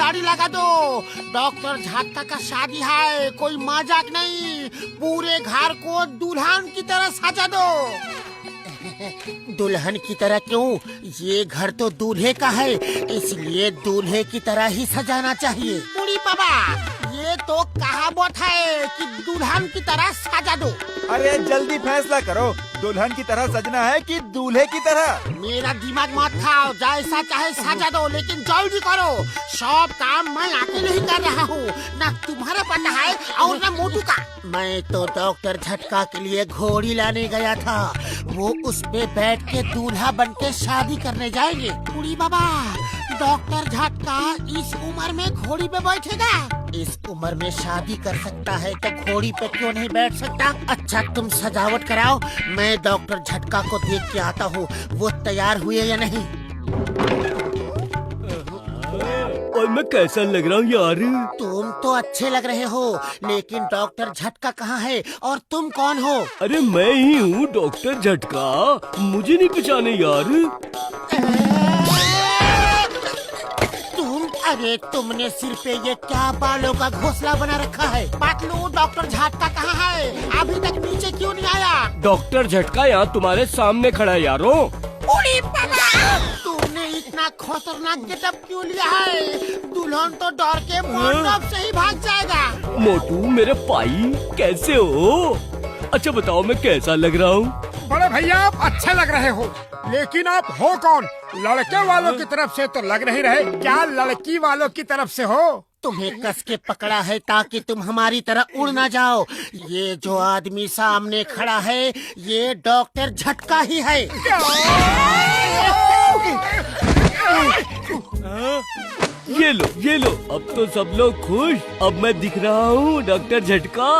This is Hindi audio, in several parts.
दाढ़ी लगा दो। डॉक्टर झटका का शादी है, कोई मजाक नहीं। पूरे घर को दुल्हन की तरह सजा दो। दुल्हन की तरह क्यों? ये घर तो दूल्हे का है, इसलिए दूल्हे की तरह ही सजाना चाहिए। बूढ़ी बाबा, ये तो कहावत है कि दुल्हन की तरह सजा दो। अरे जल्दी फैसला करो, दुल्हन की तरह सजना है कि दूल्हे की तरह? मेरा दिमाग मत खाओ, जैसा चाहे सजा दो, लेकिन जल्दी करो। सब काम मैं अकेले ही कर रहा हूँ, ना तुम्हारा पता है और ना मोटू का। मैं तो डॉक्टर झटका के लिए घोड़ी लाने गया था, वो उस पे बैठ के दूल्हा बन के शादी करने जाएंगे। बूढ़ी बाबा, डॉक्टर झटका इस उम्र में घोड़ी पे बैठेगा? इस उम्र में शादी कर सकता है तो घोड़ी पे क्यों नहीं बैठ सकता? अच्छा, तुम सजावट कराओ, मैं डॉक्टर झटका को देख के आता हूँ, वो तैयार हुए या नहीं। और मैं कैसा लग रहा हूँ यार? तुम तो अच्छे लग रहे हो, लेकिन डॉक्टर झटका कहाँ है और तुम कौन हो? अरे मैं ही हूँ डॉक्टर झटका, मुझे नहीं पहचाने यार। अरे तुमने सिर पे ये क्या बालों का घोंसला बना रखा है? पतलू, डॉक्टर झटका कहाँ है? अभी तक नीचे क्यों नहीं आया? डॉक्टर झटका यहाँ तुम्हारे सामने खड़ा है यारो। उड़ी बाबा, तुमने इतना खतरनाक गेटअप क्यों लिया है? दुल्हन तो डर के मंडप से ही भाग जाएगा। मोटू मेरे भाई, कैसे हो? अच्छा बताओ मैं कैसा लग रहा हूँ? बड़े भैया, आप अच्छे लग रहे हो, लेकिन आप हो कौन? लड़के वालों की तरफ से तो लग नहीं रहे, क्या लड़की वालों की तरफ से हो? तुम्हें कस के पकड़ा है ताकि तुम हमारी तरह उड़ ना जाओ। ये जो आदमी सामने खड़ा है, ये डॉक्टर झटका ही है। ये लो, अब तो सब लोग खुश। अब मैं दिख रहा हूँ डॉक्टर झटका।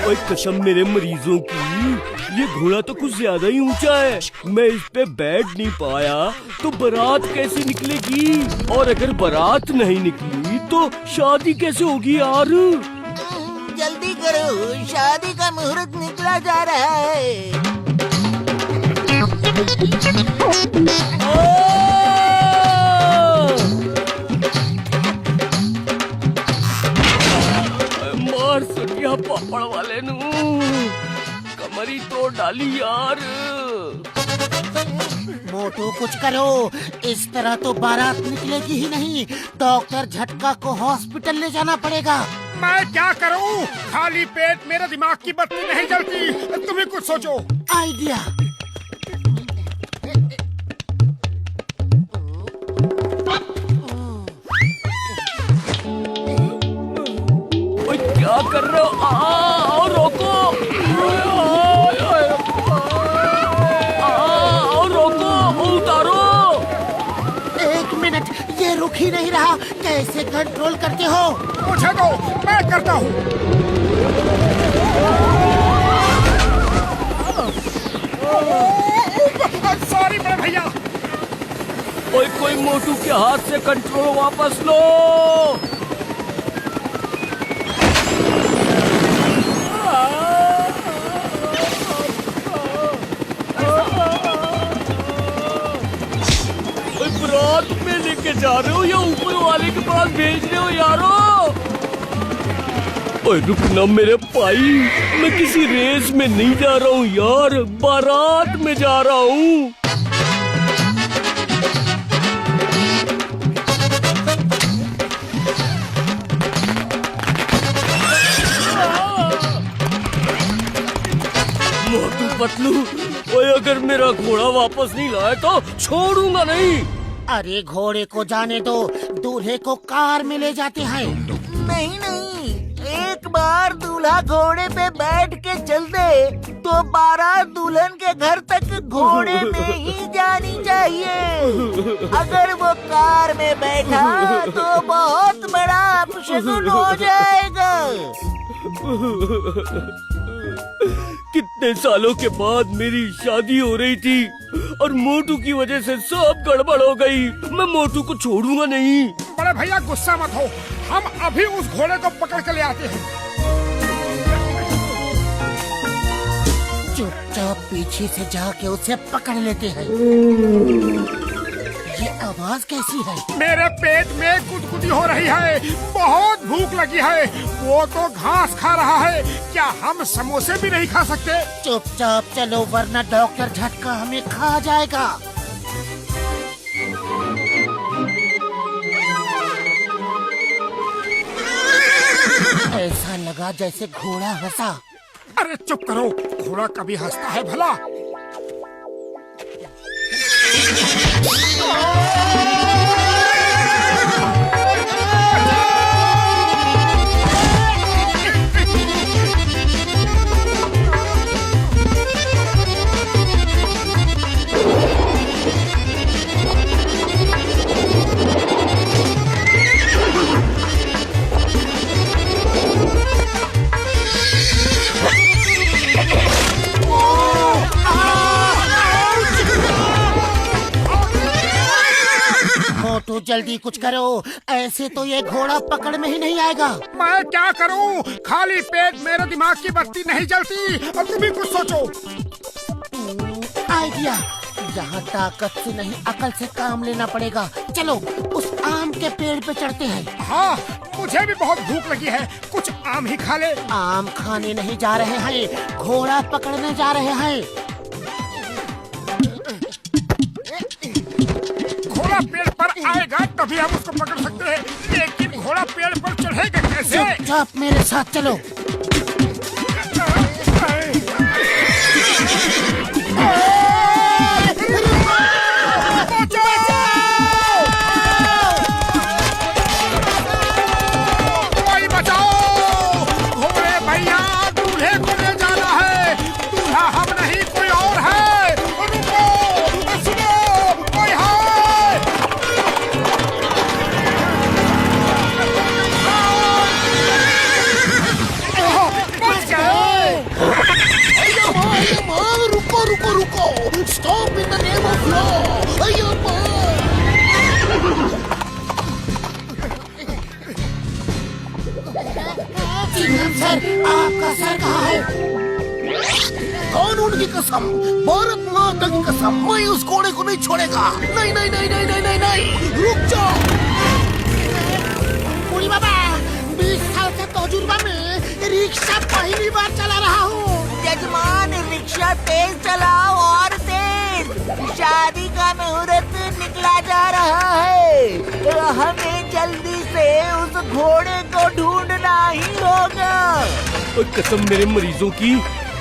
ओए कसम मेरे मरीजों की, ये घोड़ा तो कुछ ज्यादा ही ऊंचा है। मैं इस पे बैठ नहीं पाया तो बारात कैसे निकलेगी? और अगर बारात नहीं निकली तो शादी कैसे होगी यार? जल्दी करो, शादी का मुहूर्त निकला जा रहा है। मार सकिया पापड़ वाले नू, कमरी तोड़ डाली यार। मोटू कुछ करो, इस तरह तो बारात निकलेगी ही नहीं। डॉक्टर झटका को हॉस्पिटल ले जाना पड़ेगा। मैं क्या करूं? खाली पेट मेरे दिमाग की बत्ती नहीं जलती, तुम्हें कुछ सोचो। आइडिया। ओए क्या कर रहे हो? आओ रोको, रोको, उतारो। एक मिनट, ये रुक ही नहीं रहा, कैसे कंट्रोल करते हो? मुझे दो, मैं करता हूँ। सॉरी बड़े भैया। ओए कोई मोटू के हाथ से कंट्रोल वापस लो। बारात में लेके जा रहे हो या ऊपर वाले के पास भेज रहे हो यारो? ओए रुकना मेरे भाई, मैं किसी रेस में नहीं जा रहा हूँ यार, बारात में जा रहा हूँ। मोटू पतलू, ओए अगर मेरा घोड़ा वापस नहीं लाए तो छोड़ूंगा नहीं। अरे घोड़े को जाने दो, दूल्हे को कार में ले जाते हैं। नहीं नहीं, एक बार दूल्हा घोड़े पे बैठ के चल दे तो बारात दुल्हन के घर तक घोड़े में ही जानी चाहिए। अगर वो कार में बैठा तो बहुत बड़ा अपशगुन हो जाएगा। कितने सालों के बाद मेरी शादी हो रही थी और मोटू की वजह से सब गड़बड़ हो गई। मैं मोटू को छोड़ूंगा नहीं। बड़े भैया गुस्सा मत हो, हम अभी उस घोड़े को पकड़ के ले आते हैं। चुपचाप पीछे से जाके उसे पकड़ लेते हैं। ये आवाज कैसी है? मेरे पेट में गुदगुदी हो रही है, बहुत भूख लगी है। वो तो घास खा रहा है, क्या हम समोसे भी नहीं खा सकते? चुपचाप चलो वरना डॉक्टर झटका हमें खा जाएगा। ऐसा लगा जैसे घोड़ा हंसा। अरे चुप करो, घोड़ा कभी हंसता है भला? मोटू जल्दी कुछ करो, ऐसे तो ये घोड़ा पकड़ में ही नहीं आएगा। मैं क्या करूं? खाली पेट मेरे दिमाग की बत्ती नहीं जलती। अब तुम भी कुछ सोचो। आइडिया, यहाँ ताकत से नहीं अकल से काम लेना पड़ेगा। चलो उस आम के पेड़ पे चढ़ते हैं। हाँ, मुझे भी बहुत भूख लगी है, कुछ आम ही खा ले। आम खाने नहीं जा रहे हैं, घोड़ा पकड़ने जा रहे हैं। घोड़ा पेड़ पर आएगा तभी हम उसको पकड़ सकते हैं, लेकिन घोड़ा पेड़ पर चढ़ेगा कैसे? चुपचाप मेरे साथ चलो। कोई बचाओ! घोड़े भैया, दूल्हे को ले जाना है। दूल्हा हम नहीं, कोई और है। रुको, सुनो, कोई है। बच गए। रुको रुको रुको, stop in the name of law. Sir, आपका सर कहाँ है? कानून की कसम, भारत माता की कसम, मैं उस घोड़े को नहीं छोड़ेगा। नहीं नहीं नहीं नहीं नहीं नहीं नहीं, रुक जाओ। बुढ़ी बाबा, 20 साल के तजुर्बा में रिक्शा पहली बार चला रहा हूँ। यजमान, रिक्शा तेज चलाओ और तेज। शादी का मुहूर्त निकला जा रहा है, हमें जल्दी से उस घोड़े को ढूंढना ही होगा। कसम मेरे मरीजों की,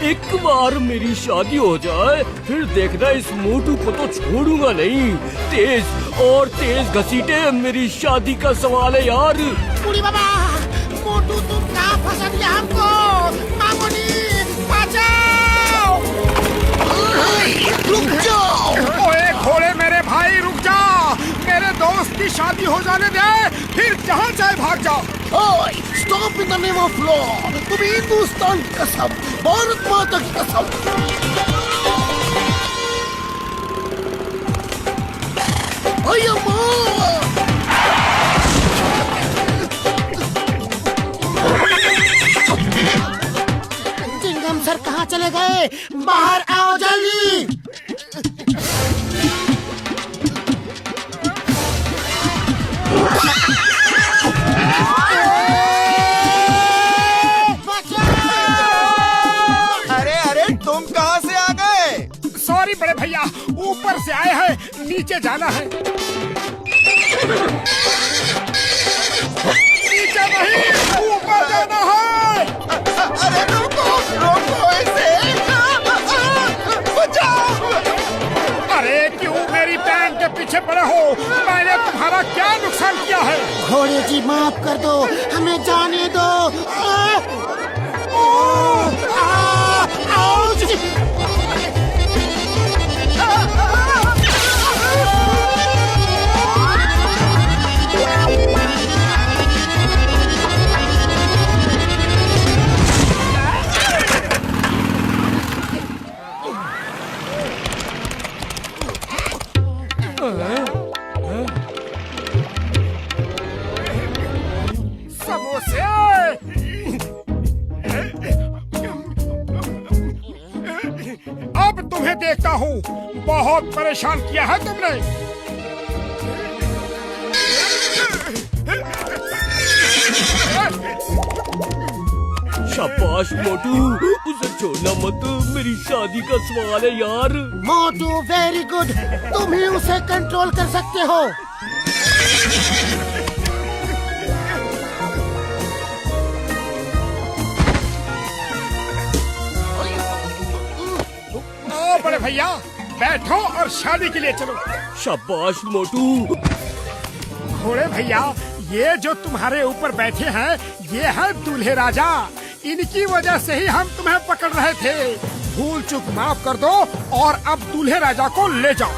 एक बार मेरी शादी हो जाए फिर देखना इस मोटू को तो छोड़ूंगा नहीं। तेज और तेज घसीटे मेरी शादी का सवाल है यार। बुढ़ी बाबा, मोटू तुम कहाँ फंसा दिया हमको? मामूली, बचाओ! रुक जाओ! ओए घोड़े मेरे भाई, रुक जा। मेरे दोस्त की शादी हो जाने दे, फिर जहाँ चाहे भाग जा। ओए, stop in the name of law. तुम हिंदुस्तान की कसम, भारत माता की कसम। चिंगम सर कहाँ चले गए? बाहर आओ जल्दी। अरे अरे तुम कहाँ से आ गए? सॉरी बड़े भैया, ऊपर से आए हैं, नीचे जाना है। नीचे नहीं, ऊपर जाना है। अरे रुको रुको, ऐसे बचाओ। अरे क्यों मेरी पैंट के पीछे पड़े हो? मैंने तुम्हारा क्या नुकसान किया है? घोड़े जी माफ कर दो, हमें जाने दो। समोसे! अब तुम्हें देखता हूँ। बहुत परेशान किया है तुमने। शाबाश मोटू, उसे छोड़ना मत, मेरी शादी का सवाल है यार। मोटू वेरी गुड, तुम ही उसे कंट्रोल कर सकते हो। ओ बड़े भैया, बैठो और शादी के लिए चलो। शाबाश मोटू। घोड़े भैया, ये जो तुम्हारे ऊपर बैठे हैं, ये है दूल्हे राजा। इनकी वजह से ही हम तुम्हें पकड़ रहे थे। भूल चूक माफ कर दो और अब दूल्हे राजा को ले जाओ।